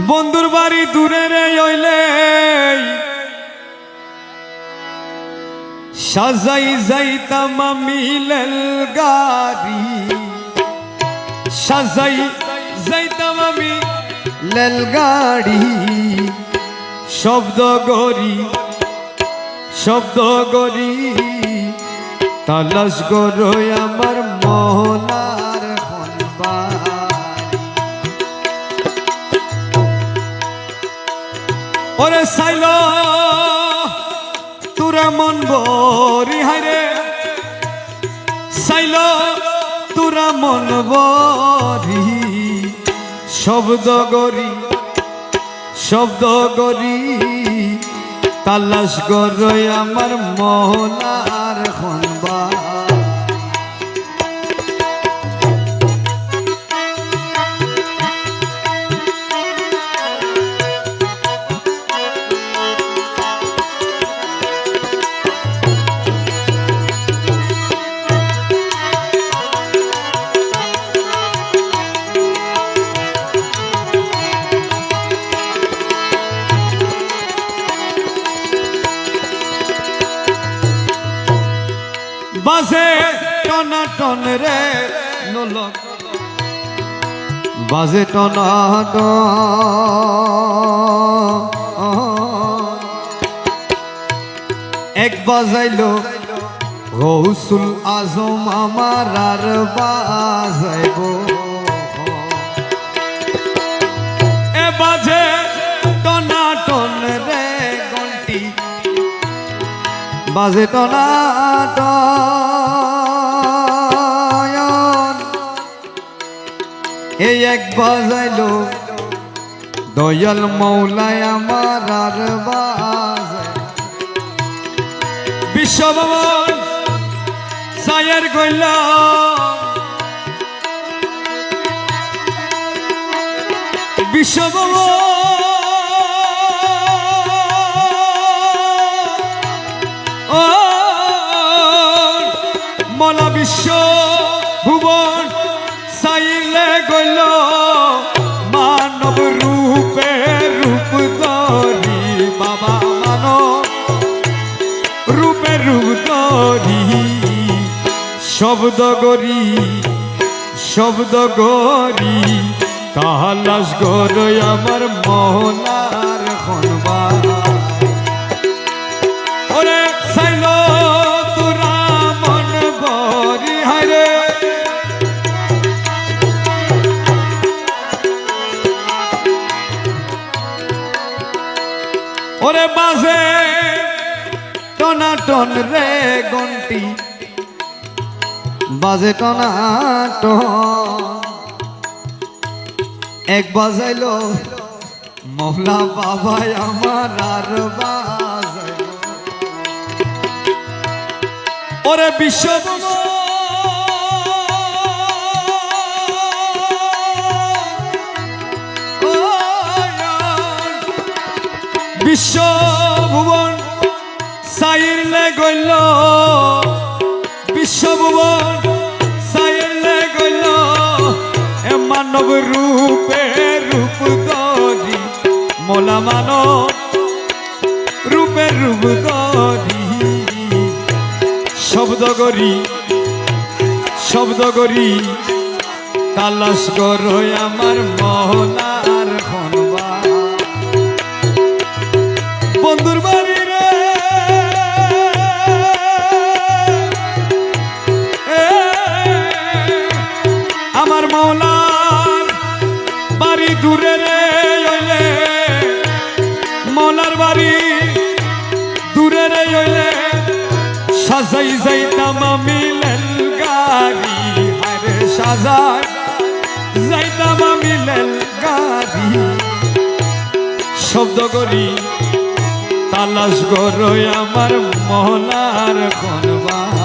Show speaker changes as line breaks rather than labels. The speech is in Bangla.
বন্ধুর বাড়ি দূরে রে হইলে সাজাই যাইতাম আমি লেলগাড়ি, সাজাই যাইতাম আমি লেলগাড়ি। শব্দ গরি শব্দ গরি তালাশ গরই আমার মোহনার হনবাড়ি। ওরে সাইল তুরা মন বরি হায়রে, সাইল তুরা মন বরি। শব্দ গরি শব্দ গরি তালাশ গরই আমার মোহনার হনবাড়ি। বাজে টনাটন রে নোলক, বাজে টনাটন। এক বাজাইলো গৌসুল আজম আমার আর বাজাইব। এ বাজে টনাটন রে ঘন্টি, বাজে টনাটন। এই এক বাজাইলো দয়াল মৌলায় আমার আর বাজাই। বিশ্বভবন সায়ের গইল বিশ্বভবন, মলা বিশ্ব ভুবন সাইলে গইল মানব রূপে রূপ ধরি। বাবা মানব রূপে রূপ ধরি। শব্দ গরি শব্দ গরি তালাশ গরই আমার মোহনার হনবাড়ি। ওরে সাইল তুরা মন বরি হায়রে, ওরে বাজে টনাটন রে ঘন্টি, বাজে টনাটন। এক বাজাইলো মৌলা বাবাই আমার আর বাজাইলো। ওরে বিশ্বভবন বিশ্বভুবন সাইলে গইল, বিশ্বভুবন সাইলে গইল এ মানব রূপে রূপ ধরি। মোলা মানব রূপে রূপ ধরি। শব্দ গরি শব্দ গরি তালাশ গরই আমার মোহনার হনবাড়ি। বন্ধুর বাড়ি রে আমার মৌলার বাড়ি দূরে রে হইলে, মৌলার বাড়ি দূরে রে হইলে সাজাই যাইতাম আমি লেলগাড়ি। আরে সাজাই যাইতাম আমি লেলগাড়ি। শব্দ করি তালাশ গরই আমার মোহনার হনবাড়ি।